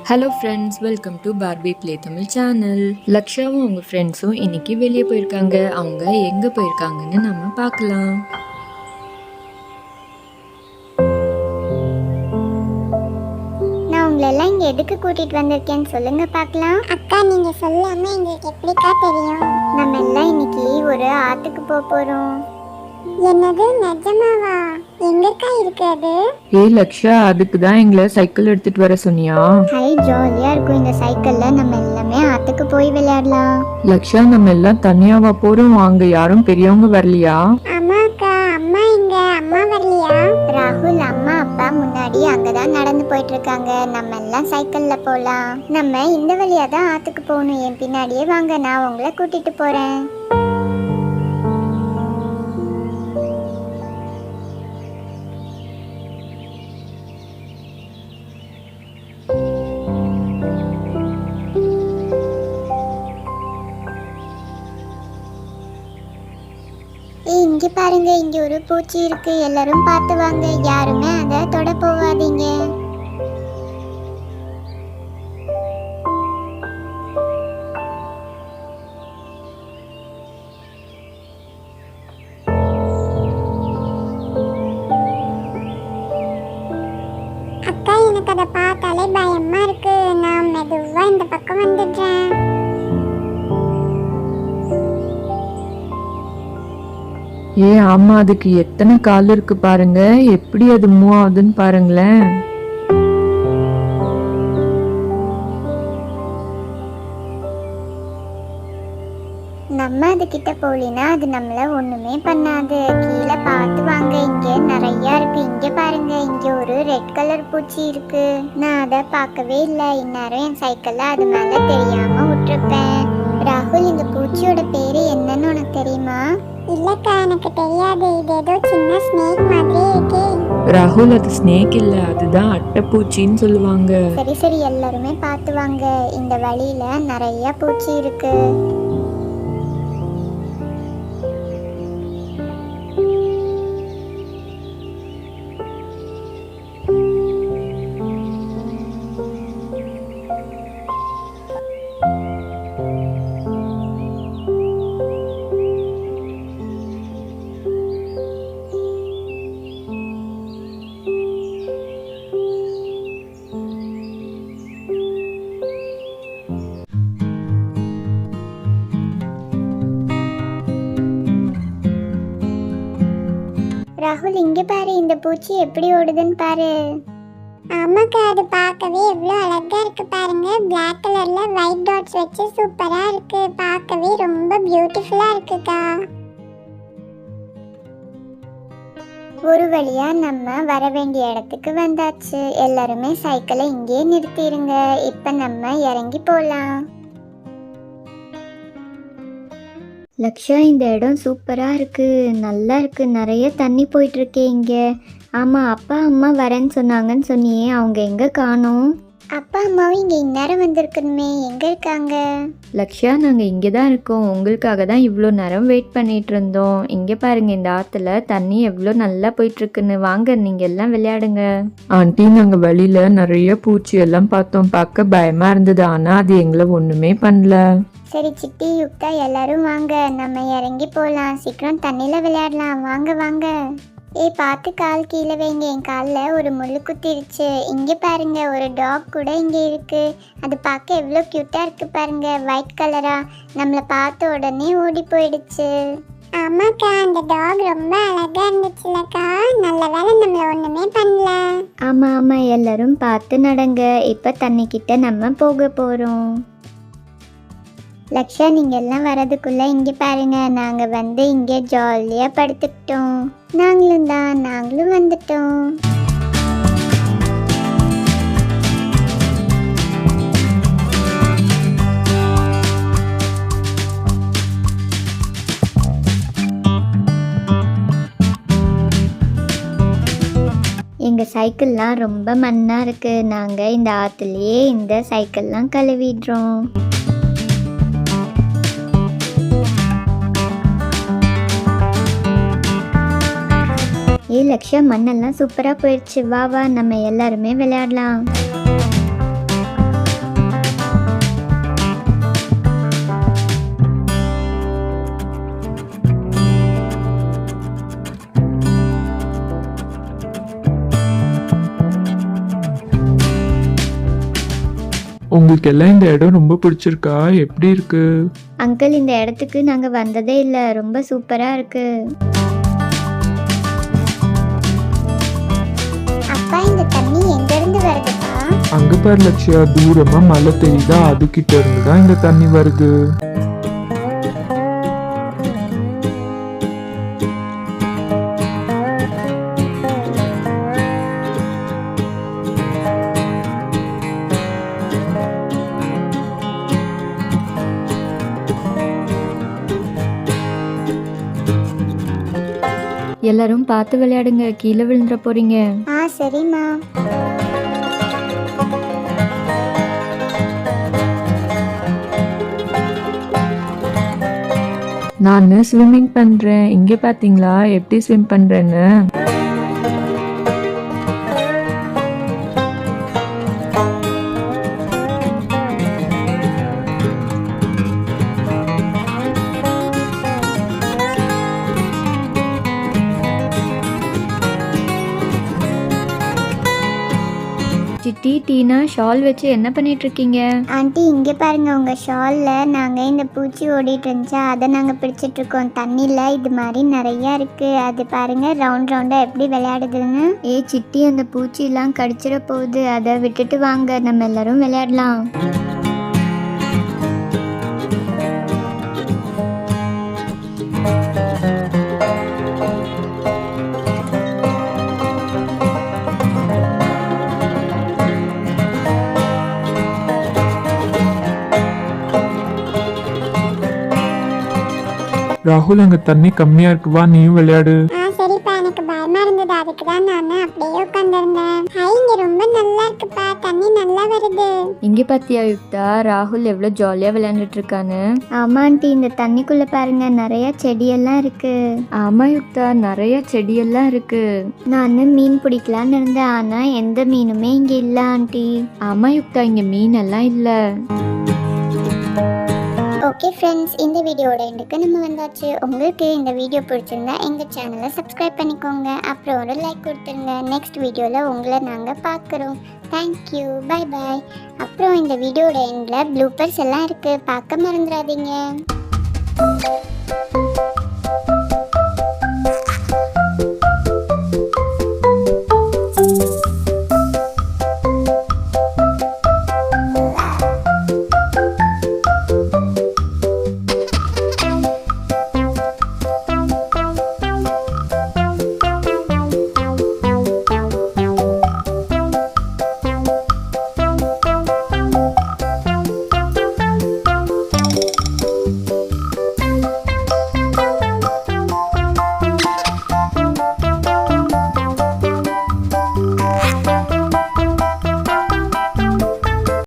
Hello ஃப்ரெண்ட்ஸ், welcome to Barbie play Tamil channel. லக்ஷாவும் அவங்க ஃப்ரெண்ட்ஸும் இன்னைக்கு வெளியே போயிருக்காங்க. அவங்க எங்கே போயிருக்காங்கன்னு நம்ம பார்க்கலாம். நான் உங்களெல்லாம் இங்கே எதுக்கு கூட்டிகிட்டு வந்திருக்கேன்னு சொல்லுங்க பார்க்கலாம். அக்கா நீங்கள் சொல்லாமல் எங்களுக்கு எப்படிக்கா தெரியும்? நம்ம எல்லாம் இன்னைக்கு ஒரு ஆற்றுக்கு போகிறோம். என்னது, நிஜமாவா? எங்கக்கா இருக்கு அது? லக்ஷா, அதுக்கு தான் எங்களை சைக்கிள் எடுத்துட்டு வர சொன்னியா? ஹை, ஜாலியா இருக்கும் இந்த சைக்கிள்ல. நம்ம எல்லாமே ஆத்துக்கு போய் விளையாடலாம். லக்ஷா, நம்ம எல்லாம் தனியாவா போறோம்? அங்க யாரும் பெரியவங்க வரலையா? அம்மாக்கா, அம்மா எங்க? அம்மா வரலையா? ராகுல் அம்மா அப்பா முன்னாடி அங்கதான் நடந்து போயிட்டு இருக்காங்க. நம்ம எல்லாம் சைக்கிள்ல போலாம். நம்ம இந்த வழியா தான் ஆத்துக்கு போகணும். என் பின்னாடியே வாங்க, நான் உங்களை கூட்டிட்டு போறேன். இங்க பாருங்க, இங்க ஒரு பூச்சி இருக்கு. எல்லாரும் பார்த்து வாங்க, யாருமே அதை தொட போவாதீங்க. அக்கா, எனக்கு அதை பார்த்தாலே பயமா இருக்கு. நான் மெதுவா இந்த பக்கம் வந்துடுறேன். ஆமா, அதுக்கு எத்தனை கால் இருக்கு பாருங்க. எப்படி அது மூவ் ஆகுதுன்னு பாருங்களேன். நம்ம அது கிட்ட போலினா அது நம்மள ஒண்ணுமே பண்ணாது. கீழே பார்த்து வாங்க, இங்க நிறைய இருக்கு. இங்க பாருங்க, இங்க ஒரு ரெட் கலர் பூச்சி இருக்கு. நான் அதை பார்க்கவே இல்லை. இந்நேரம் என் சைக்கிள்ல அது மேல தெரியாம விட்டுருப்பேன். ராகுல், இந்த பூச்சியோட பேரு என்னன்னு உனக்கு தெரியுமா? இல்லக்கா, எனக்கு தெரியாது. இது ஏதோ சின்ன ஸ்னேக் மாதிரி இருக்கே. ராகுல், அது ஸ்னேக் இல்ல, அதுதான் அட்டைப்பூச்சின்னு சொல்லுவாங்க. சரி சரி, எல்லாருமே பார்த்து வாங்க. இந்த வழியில நிறைய பூச்சி இருக்கு. ராகுல், இங்க பாரு, இந்த பூச்சி எப்படி ஓடுதுன்னு பாரு. ஆமாக்கா, அது பார்க்கவே எவ்வளோ அழகா இருக்கு பாருங்க. பிளாக் கலர்ல ஒயிட் டாட்ஸ் வச்சு சூப்பரா இருக்கு. பார்க்கவே ரொம்ப பியூட்டிஃபுல்லா இருக்குக்கா. ஒரு வழியா நம்ம வர வேண்டிய இடத்துக்கு வந்தாச்சு. எல்லாருமே சைக்கிளை இங்கே நிறுத்திடுங்க. இப்ப நம்ம இறங்கி போலாம். லக்ஷா, இந்த இடம் சூப்பராக இருக்குது, நல்லா இருக்குது. நிறைய தண்ணி போயிட்டுருக்கே இங்கே. ஆமாம், அப்பா அம்மா வரேன்னு சொன்னாங்கன்னு சொன்னியே, அவங்க எங்கே காணோம்? அப்பா அம்மாவும் இங்கே இந்நேரம் வந்திருக்கணுமே, எங்கே இருக்காங்க? லக்ஷா, நாங்கள் இங்கே தான் இருக்கோம். உங்களுக்காக தான் இவ்வளோ நேரம் வெயிட் பண்ணிட்டு இருந்தோம். இங்கே பாருங்க, இந்த ஆற்றுல தண்ணி எவ்வளோ நல்லா போயிட்டுருக்குன்னு. வாங்க, நீங்கள் எல்லாம் விளையாடுங்க. ஆண்டி, நாங்கள் வழியில் நிறைய பூச்சி எல்லாம் பார்த்தோம். பார்க்க பயமாக இருந்தது, ஆனால் அது எங்களை ஒன்றுமே பண்ணல. சரி சிட்டி, யுக்தா, எல்லாரும் வாங்க, நம்ம இறங்கி போகலாம். சீக்கிரம் தண்ணியில் விளையாடலாம். வாங்க வாங்க. பார்த்து கால் கீழே வைங்க. என் காலில் ஒரு முள்ளு குத்திருச்சு. இங்கே பாருங்க, ஒரு டாக் கூட இங்கே இருக்கு. அது பார்க்க எவ்வளோ க்யூட்டாக இருக்கு பாருங்க, ஒயிட் கலரா. நம்மளை பார்த்த உடனே ஓடி போயிடுச்சு. ஆமாக்கா, அந்த டாக் ரொம்ப அழகா இருந்துச்சுலக்கா. நல்ல வேலை நம்மள ஒண்ணுமே பண்ணல. ஆமா ஆமா, எல்லாரும் பார்த்து நடங்க. இப்போ தண்ணிக்கிட்ட நம்ம போக போறோம். லக்ஷா, நீங்க எல்லாம் வரதுக்குள்ள இங்க பாருங்க, நாங்க வந்து இங்க ஜாலியா படுத்துக்கிட்டோம். நாங்களும் வந்துட்டோம். எங்கள் சைக்கிள்லாம் ரொம்ப மண்ணாக இருக்குது. நாங்கள் இந்த ஆற்றுலையே இந்த சைக்கிள்லாம் கழுவிடுறோம். லக்ஷா, மண்ணெல்லாம் சூப்பராக போயிடுச்சு. வா வா, நம்ம எல்லாருமே விளையாடலாம். உங்களுக்கு எல்லாம் இந்த இடம் ரொம்ப பிடிச்சிருக்கா? எப்படி இருக்கு? அங்கிள், இந்த இடத்துக்கு நாங்கள் வந்ததே இல்லை, ரொம்ப சூப்பராக இருக்கு. அப்பா இந்த தண்ணி எங்க இருந்து வருதுப்பா? அங்க பாரு லட்சியா, தூரமா மலை தெரியுதா? அதுகிட்ட இருந்து தான் இந்த தண்ணி வருது. எல்லாரும் பார்த்து விளையாடுங்க, கீழே விழுந்துட போறீங்க. சரிம்மா. நான் ஸ்விம்மிங் பண்றேன், இங்க பாத்தீங்களா எப்படி ஸ்விம் பண்றேன்னு? சிட்டி, டீனா, ஷால் வச்சு என்ன பண்ணிட்டு இருக்கீங்க? ஆண்டி இங்க பாருங்க, உங்க ஷால்ல நாங்க இந்த பூச்சி ஓடிட்டு இருந்துச்சா, அதை நாங்க பிடிச்சிட்டு இருக்கோம். தண்ணியில இது மாதிரி நிறைய இருக்கு, அது பாருங்க ரவுண்ட் ரவுண்டா எப்படி விளையாடுதுன்னு. சிட்டி, அந்த பூச்சி எல்லாம் கடிச்சிட போகுது, அதை விட்டுட்டு வாங்க, நம்ம எல்லாரும் விளையாடலாம். ராகுல், அங்க தண்ணி கம்மியா இருக்கு, வா நீயும் விளையாடு. சரிப்பா, எனக்கு பயமா இருந்தது, அதுக்கு தான் நான் அப்படியே உட்காந்துருந்தேன். இங்க ரொம்ப நல்லா இருக்குப்பா, தண்ணி நல்லா வருது. இங்க பாத்தியா யுக்தா, ராகுல் எவ்வளவு ஜாலியா விளையாண்டுட்டு இருக்கான்னு? ஆமா ஆண்டி, இந்த தண்ணிக்குள்ள பாருங்க நிறைய செடியெல்லாம் இருக்கு. ஆமா யுக்தா, நிறைய செடியெல்லாம் இருக்கு. நான் மீன் பிடிக்கலான்னு இருந்தேன், ஆனா எந்த மீனுமே இங்க இல்ல ஆண்டி. ஆமா யுக்தா, இங்க மீன் எல்லாம் இல்ல. ஓகே ஃப்ரெண்ட்ஸ், இந்த வீடியோட எண்டுக்கு நம்ம வந்தாச்சு. உங்களுக்கு இந்த வீடியோ பிடிச்சிருந்தா எங்கள் சேனலை சப்ஸ்கிரைப் பண்ணிக்கோங்க, அப்புறம் ஒரு லைக் கொடுத்துருங்க. நெக்ஸ்ட் வீடியோவில் உங்களை நாங்கள் பார்க்குறோம். Thank you, bye bye. அப்புறம் இந்த வீடியோட எண்டில் ப்ளூப்பர்ஸ் எல்லாம் இருக்குது, பார்க்க மறந்துடாதீங்க.